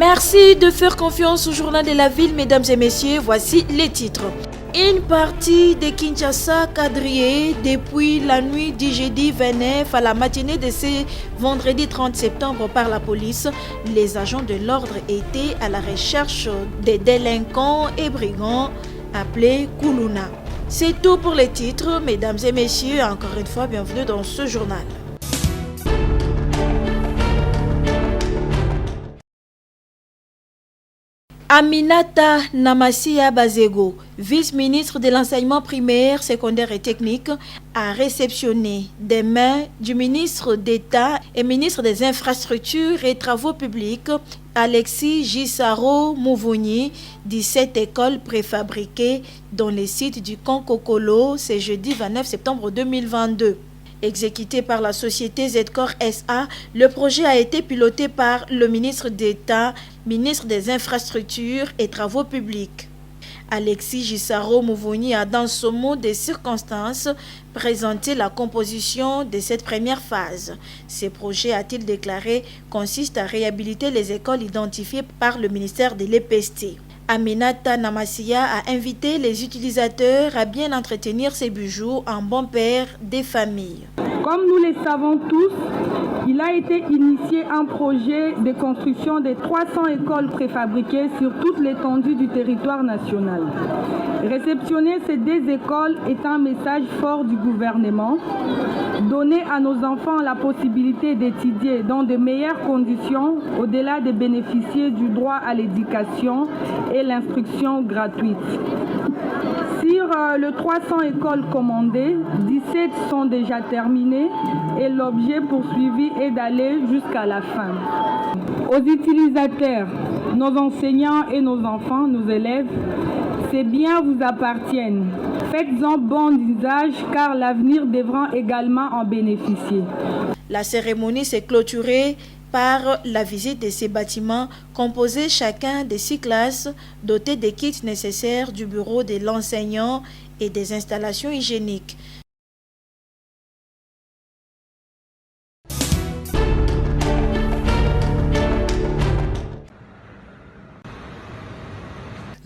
Merci de faire confiance au journal de la ville, mesdames et messieurs. Voici les titres. Une partie de Kinshasa quadrillée depuis la nuit du jeudi 29 à la matinée de ce vendredi 30 septembre par la police. Les agents de l'ordre étaient à la recherche des délinquants et brigands appelés Koulouna. C'est tout pour les titres, mesdames et messieurs. Encore une fois, bienvenue dans ce journal. Aminata Namasia Bazego, vice-ministre de l'enseignement primaire, secondaire et technique, a réceptionné des mains du ministre d'État et ministre des Infrastructures et Travaux publics, Alexis Gisaro Mouvouni, 17 écoles préfabriquées dans les sites du Kankokolo ce jeudi 29 septembre 2022. Exécuté par la société Zcorp SA, le projet a été piloté par le ministre d'État, ministre des Infrastructures et Travaux publics. Alexis Gisaro Mouvouni a dans ce mot des circonstances présenté la composition de cette première phase. Ce projet, a-t-il déclaré, consiste à réhabiliter les écoles identifiées par le ministère de l'EPST. Aminata Namasia a invité les utilisateurs à bien entretenir ces bijoux en bon père des familles. Comme nous le savons tous, il a été initié un projet de construction de 300 écoles préfabriquées sur toute l'étendue du territoire national. Réceptionner ces deux écoles est un message fort du gouvernement. Donner à nos enfants la possibilité d'étudier dans de meilleures conditions, au-delà de bénéficier du droit à l'éducation et l'instruction gratuite. Sur les 300 écoles commandées, 17 sont déjà terminées et l'objet poursuivi est d'aller jusqu'à la fin. Aux utilisateurs, nos enseignants et nos enfants, nos élèves, ces biens vous appartiennent. Faites-en bon usage car l'avenir devra également en bénéficier. La cérémonie s'est clôturée par la visite de ces bâtiments composés chacun de 6 classes dotés des kits nécessaires du bureau de l'enseignant et des installations hygiéniques.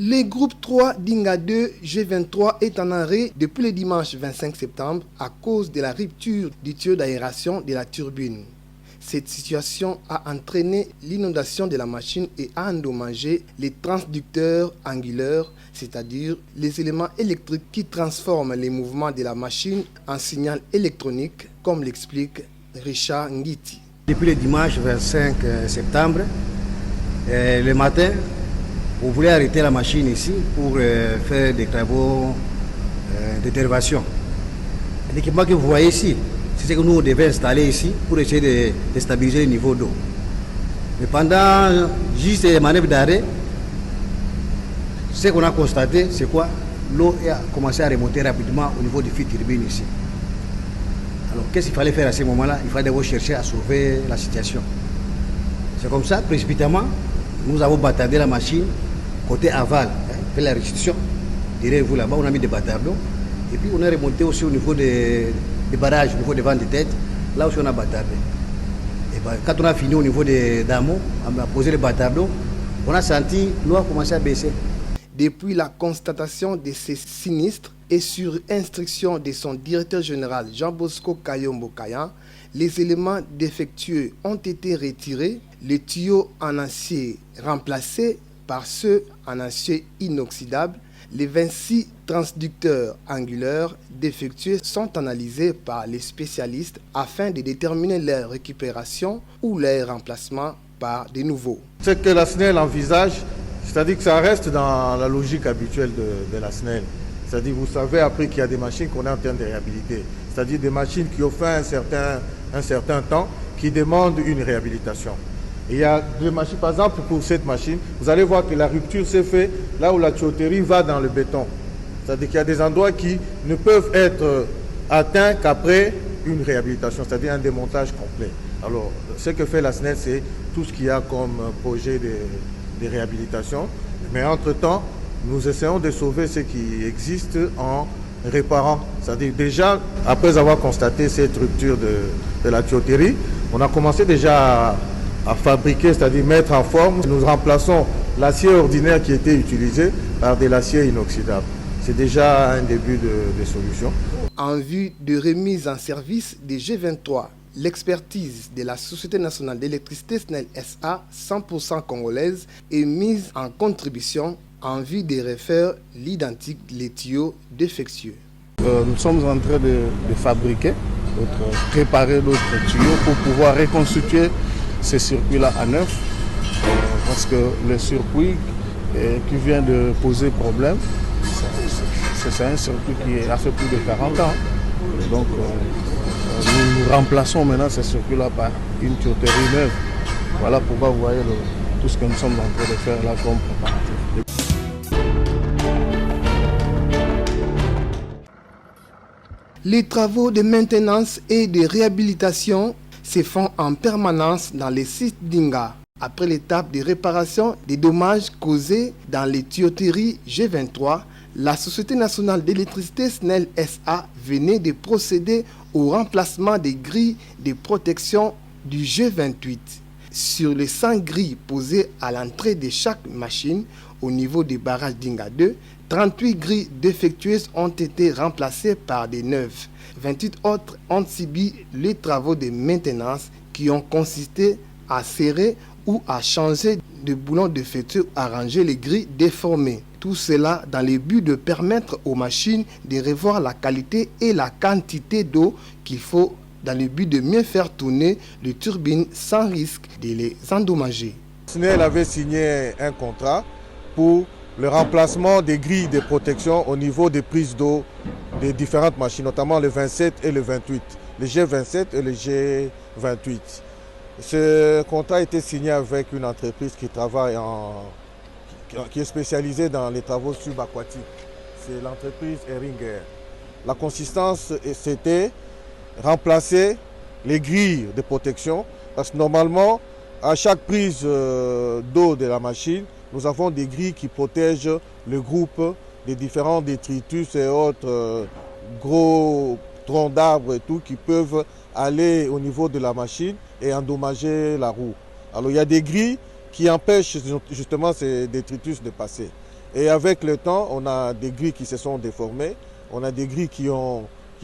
Le groupe 3 d'Inga 2 G23 est en arrêt depuis le dimanche 25 septembre à cause de la rupture du tuyau d'aération de la turbine. Cette situation a entraîné l'inondation de la machine et a endommagé les transducteurs angulaires, c'est-à-dire les éléments électriques qui transforment les mouvements de la machine en signal électronique, comme l'explique Richard Ngiti. Depuis le dimanche 25 septembre, le matin, on voulait arrêter la machine ici pour faire des travaux de dérivation. L'équipement que vous voyez ici, c'est ce que nous devons installer ici pour essayer de stabiliser le niveau d'eau. Mais pendant juste les manœuvres d'arrêt, ce qu'on a constaté, c'est quoi? L'eau a commencé à remonter rapidement au niveau du fil turbine ici. Alors qu'est-ce qu'il fallait faire à ce moment-là? Il fallait d'abord chercher à sauver la situation. C'est comme ça, précipitamment, nous avons bâtardé la machine côté aval, fait la restitution. Derrière vous là-bas, on a mis des bâtards d'eau. Et puis on est remonté aussi au niveau des barrages, au niveau des vents de tête, là aussi on a bâtardé. Et ben, quand on a fini au niveau des d'amont, on a posé les bâtards d'eau, on a senti l'eau a commencé à baisser. Depuis la constatation de ces sinistres et sur instruction de son directeur général Jean-Bosco Kayombo Kayan, les éléments défectueux ont été retirés, les tuyaux en acier remplacés par ceux en acier inoxydable. Les 26 transducteurs angulaires défectueux sont analysés par les spécialistes afin de déterminer leur récupération ou leur remplacement par des nouveaux. Ce que la SNEL envisage, c'est-à-dire que ça reste dans la logique habituelle de la SNEL. C'est-à-dire, vous savez, après qu'il y a des machines qu'on est en train de réhabiliter. C'est-à-dire des machines qui ont fait un certain temps, qui demandent une réhabilitation. Et il y a des machines, par exemple, pour cette machine, vous allez voir que la rupture s'est faite là où la tuyauterie va dans le béton. C'est-à-dire qu'il y a des endroits qui ne peuvent être atteints qu'après une réhabilitation, c'est-à-dire un démontage complet. Alors, ce que fait la SNEL, c'est tout ce qu'il y a comme projet de réhabilitation. Mais entre-temps, nous essayons de sauver ce qui existe en réparant. C'est-à-dire déjà, après avoir constaté cette rupture de la tuyauterie, on a commencé déjà à fabriquer, c'est-à-dire mettre en forme. Nous remplaçons l'acier ordinaire qui était utilisé par de l'acier inoxydable. C'est déjà un début de solution. En vue de remise en service des G23, l'expertise de la Société nationale d'électricité SNEL SA 100% congolaise est mise en contribution en vue de refaire l'identique les tuyaux défectueux. Nous sommes en train de fabriquer, préparer d'autres tuyaux pour pouvoir reconstituer ces circuits-là à neuf. Parce que le circuit qui vient de poser problème, c'est un circuit qui a fait plus de 40 ans. Donc nous remplaçons maintenant ce circuit-là par une tuyauterie neuve. Voilà pourquoi vous voyez tout ce que nous sommes en train de faire là comme préparatif. Les travaux de maintenance et de réhabilitation se font en permanence dans les sites d'Inga. Après l'étape de réparation des dommages causés dans les tuyauteries G23, la Société nationale d'électricité SNEL SA venait de procéder au remplacement des grilles de protection du G28. Sur les 100 grilles posées à l'entrée de chaque machine au niveau des barrages d'Inga 2, 38 grilles défectueuses ont été remplacées par des neuves. 28 autres ont subi les travaux de maintenance qui ont consisté à serrer ou à changer de boulons défectueux, arranger les grilles déformées. Tout cela dans le but de permettre aux machines de revoir la qualité et la quantité d'eau qu'il faut dans le but de mieux faire tourner les turbines sans risque de les endommager. SNEL avait signé un contrat pour le remplacement des grilles de protection au niveau des prises d'eau des différentes machines, notamment le 27 et le 28, le G27 et le G28. Ce contrat a été signé avec une entreprise qui travaille qui est spécialisée dans les travaux subaquatiques. C'est l'entreprise Heringer. La consistance, c'était remplacer les grilles de protection, parce que normalement, à chaque prise d'eau de la machine, nous avons des grilles qui protègent le groupe des différents détritus et autres gros troncs d'arbres et tout qui peuvent aller au niveau de la machine et endommager la roue. Alors il y a des grilles qui empêchent justement ces détritus de passer. Et avec le temps, on a des grilles qui se sont déformées, on a des grilles qui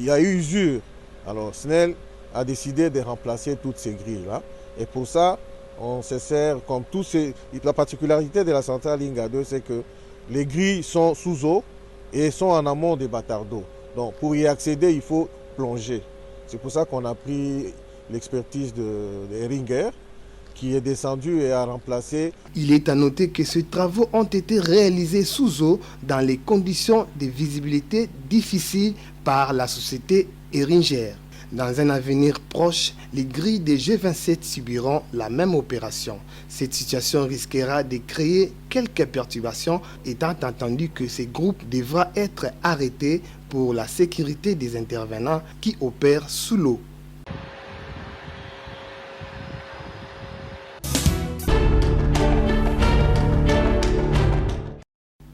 a eu usure. Alors SNEL a décidé de remplacer toutes ces grilles-là. Et pour ça, on se sert comme tous ces... La particularité de la centrale Inga 2, c'est que les grilles sont sous eau et sont en amont des bâtards d'eau. Donc pour y accéder, il faut plonger. C'est pour ça qu'on a pris l'expertise de Heringer qui est descendu et a remplacé. Il est à noter que ces travaux ont été réalisés sous eau dans les conditions de visibilité difficiles par la société Heringer. Dans un avenir proche, les grilles des G27 subiront la même opération. Cette situation risquera de créer quelques perturbations, étant entendu que ces groupes devra être arrêtés pour la sécurité des intervenants qui opèrent sous l'eau.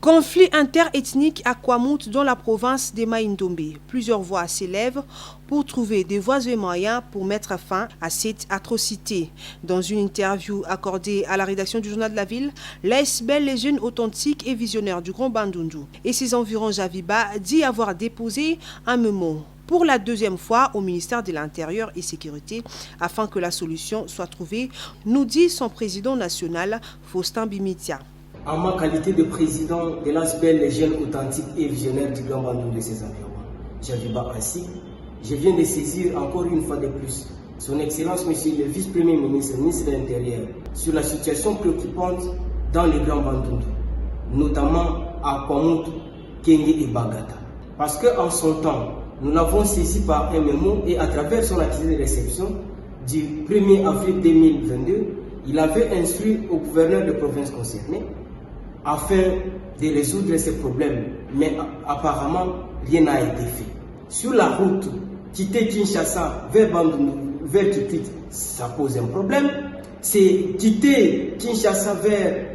Conflit interethnique à Kwamouth dans la province de Mai-Ndombe. Plusieurs voix s'élèvent pour trouver des voies et moyens pour mettre fin à cette atrocité. Dans une interview accordée à la rédaction du Journal de la Ville, l'ASBL Les Jeunes Authentiques et Visionnaires du Grand Bandundu et ses environs Javiba dit avoir déposé un mémo pour la deuxième fois au ministère de l'Intérieur et Sécurité afin que la solution soit trouvée, nous dit son président national, Faustin Bimitia. En ma qualité de président de l'ASBL Les Jeunes Authentiques et Visionnaires du Grand Bandundu de ses environs, Javiba ainsi, je viens de saisir encore une fois de plus son Excellence Monsieur le Vice-Premier ministre, ministre de l'Intérieur, sur la situation préoccupante dans le Grand Bandundu, notamment à Kwamouth, Kenge et Bagata. Parce qu'en son temps, nous l'avons saisi par un mémo et à travers son accusé de réception du 1er avril 2022, il avait instruit au gouverneur de province concerné afin de résoudre ces problèmes, mais apparemment rien n'a été fait. Sur la route quitter Kinshasa vers Bandundu, vers Kikwit, ça pose un problème. C'est quitter Kinshasa vers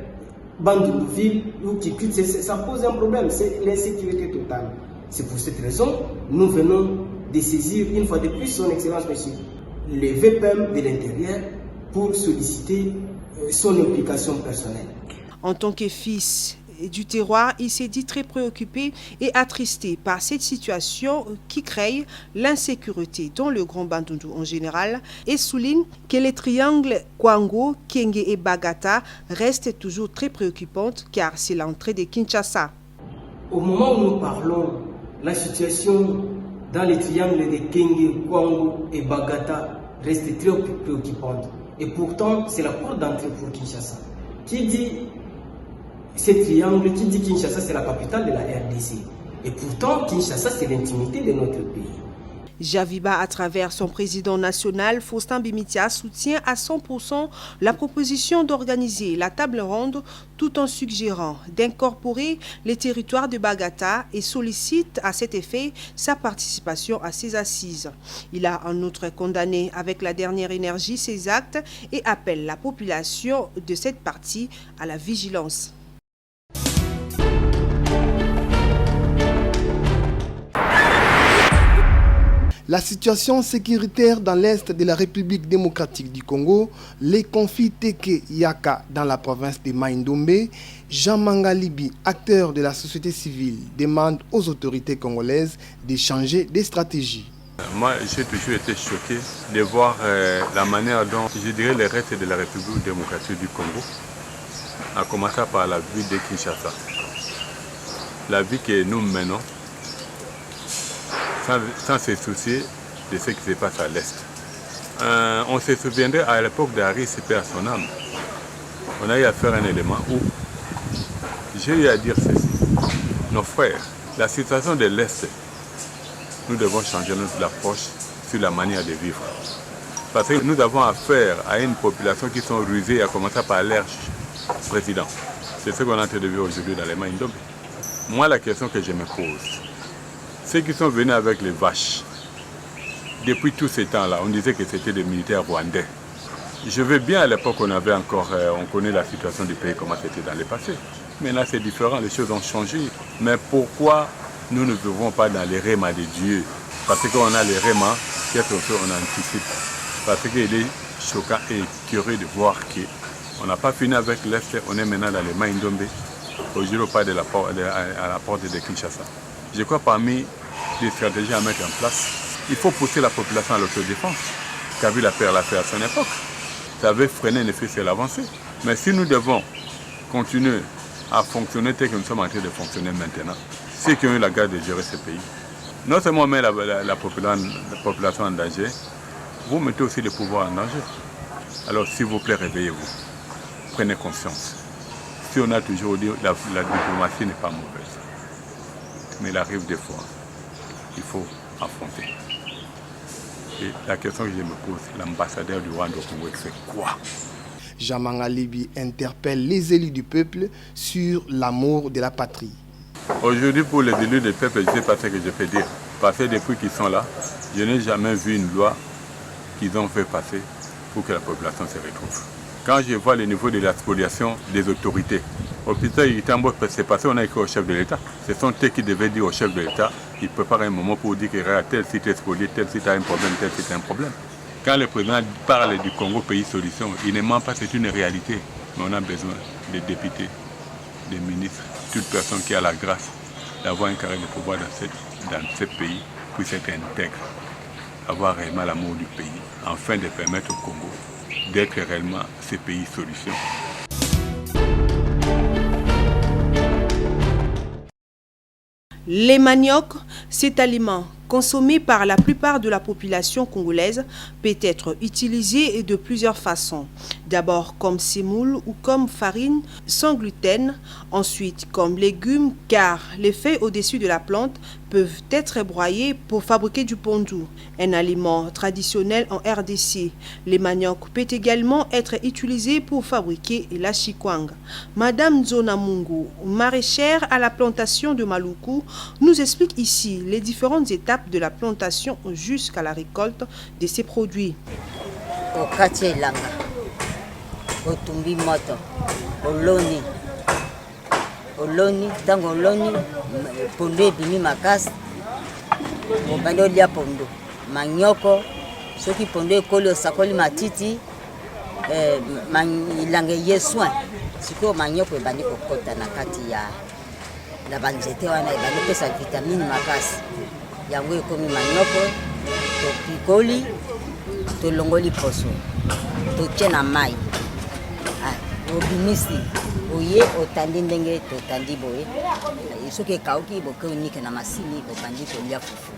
Bandundu-ville ou Kikwit, ça pose un problème, c'est l'insécurité totale. C'est pour cette raison nous venons de saisir une fois de plus son Excellence Monsieur le VPM de l'Intérieur pour solliciter son implication personnelle. En tant que fils du terroir, il s'est dit très préoccupé et attristé par cette situation qui crée l'insécurité dans le Grand Bandundu en général et souligne que les triangles Kwango, Kenge et Bagata restent toujours très préoccupantes car c'est l'entrée de Kinshasa. Au moment où nous parlons, la situation dans les triangles de Kenge, Kwango et Bagata reste très préoccupante. Et pourtant, c'est la porte d'entrée pour Kinshasa. Qui dit ces triangles, qui dit Kinshasa, c'est la capitale de la RDC. Et pourtant, Kinshasa, c'est l'intimité de notre pays. Javiba, à travers son président national, Faustin Bimitia, soutient à 100% la proposition d'organiser la table ronde tout en suggérant d'incorporer les territoires de Bagata et sollicite à cet effet sa participation à ces assises. Il a en outre condamné avec la dernière énergie ces actes et appelle la population de cette partie à la vigilance. La situation sécuritaire dans l'est de la République démocratique du Congo, les conflits Teke Yaka dans la province de Mai-Ndombe, Jean Mangalibi, acteur de la société civile, demande aux autorités congolaises de changer de stratégie. Moi, j'ai toujours été choqué de voir la manière dont, je dirais, le reste de la République démocratique du Congo, à commencer par la ville de Kinshasa. La vie que nous menons, sans se soucier de ce qui se passe à l'Est. On se souviendrait à l'époque d'Harry Sipé à son âme. On a eu à faire un élément où j'ai eu à dire ceci. Nos frères, la situation de l'Est, nous devons changer notre approche sur la manière de vivre. Parce que nous avons affaire à une population qui sont rusées, à commencer par leur président. C'est ce qu'on a en train de vivre aujourd'hui dans les Mai-Ndombe. Moi, la question que je me pose, ceux qui sont venus avec les vaches, depuis tous ces temps-là, on disait que c'était des militaires rwandais. Je veux bien à l'époque on avait encore, on connaît la situation du pays, comment c'était dans le passé. Maintenant c'est différent, les choses ont changé. Mais pourquoi nous ne vivons pas dans les rémas de Dieu? Parce qu'on a les rémas, qu'est-ce qu'on fait? On anticipe. Parce qu'il est choquant et curieux de voir qu'on n'a pas fini avec l'Est, on est maintenant dans les Mai-Ndombe, aujourd'hui pas à la porte de Kinshasa. Je crois parmi les stratégies à mettre en place, il faut pousser la population à l'autodéfense. Kabila l'a fait à son époque. Ça avait freiné en effet l'avancée. Mais si nous devons continuer à fonctionner tel que nous sommes en train de fonctionner maintenant, ceux qui ont eu la garde de gérer ce pays, non seulement on met la population en danger, vous mettez aussi le pouvoir en danger. Alors s'il vous plaît, réveillez-vous. Prenez conscience. Si on a toujours dit la diplomatie n'est pas mauvaise. Mais il arrive des fois, il faut affronter. Et la question que je me pose, l'ambassadeur du Rwanda au Congo, il fait quoi? Jean Mangalibi interpelle les élus du peuple sur l'amour de la patrie. Aujourd'hui, pour les élus du peuple, je ne sais pas ce que je peux dire. Parce que depuis qu'ils sont là, je n'ai jamais vu une loi qu'ils ont fait passer pour que la population se retrouve. Quand je vois le niveau de la spoliation des autorités, au Hôpital Itambo, c'est passé, on a écrit au chef de l'État. Ce sont eux qui devaient dire au chef de l'État, il prépare un moment pour dire que tel site est spolié, tel site a un problème, tel site a un problème. Quand le président parle du Congo pays solution, il ne ment pas, c'est une réalité. Mais on a besoin des députés, des ministres, toute personne qui a la grâce d'avoir un carré de pouvoir dans ce pays puisse être intègre, avoir réellement l'amour du pays, afin de permettre au Congo d'être réellement ce pays solution. Les maniocs, cet aliment consommé par la plupart de la population congolaise, peut être utilisé de plusieurs façons. D'abord comme semoule ou comme farine sans gluten, ensuite comme légumes car les feuilles au-dessus de la plante peuvent être broyées pour fabriquer du pondu, un aliment traditionnel en RDC. Les maniocs peuvent également être utilisés pour fabriquer la chikwang. Madame Nzona Mungu, maraîchère à la plantation de Maluku, nous explique ici les différentes étapes de la plantation jusqu'à la récolte de ces produits. Otumbi moto, oloni, tango oloni, pondo ebimi makasi, mobandi olia pondo, manyoko, soki pondo ekoli osakoli matiti, ilanga ye soin sikoyo manioko ebandi kokota na kati ya banzete wana ebandi kopesa vitamine makasi yango ekomi manioko topikoli tolongoli poso totie na mai obimisi oye otandi ndenge totandi boye soki ekauki bokeunike na masini obandi kolia fufu.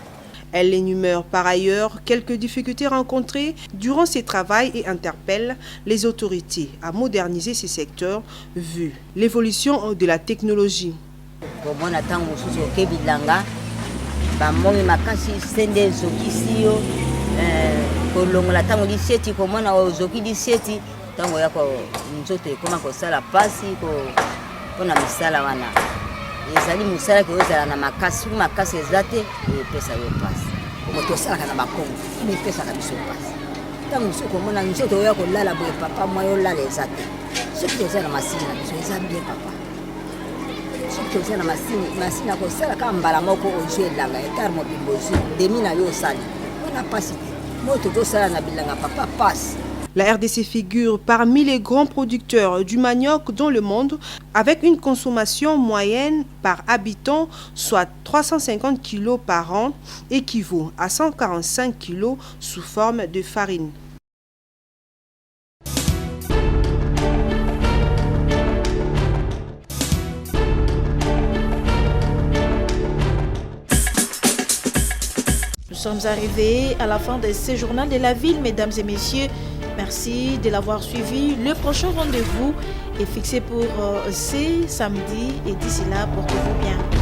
Elle énumère par ailleurs quelques difficultés rencontrées durant ses travaux et interpelle les autorités à moderniser ces secteurs vu l'évolution de la technologie. ezali musala ke ozala na makasi ezate epesa yo pasi moto osalaka na bakongo epesaka biso pasi ntango soki omona nzoto oya kolala boye papa mwa yo olala eza te soki toza na masini na biso eza bien papa soki toza na masini akosala kaka mbala moko ozwi elanga ekare mobimbo ozwi demi na yo osali wana pasi te moto tozosala na bilanga papa pasi. La RDC figure parmi les grands producteurs du manioc dans le monde avec une consommation moyenne par habitant, soit 350 kg par an, équivaut à 145 kg sous forme de farine. Nous sommes arrivés à la fin de ce journal de la ville, mesdames et messieurs. Merci de l'avoir suivi. Le prochain rendez-vous est fixé pour ce samedi et d'ici là, portez-vous bien.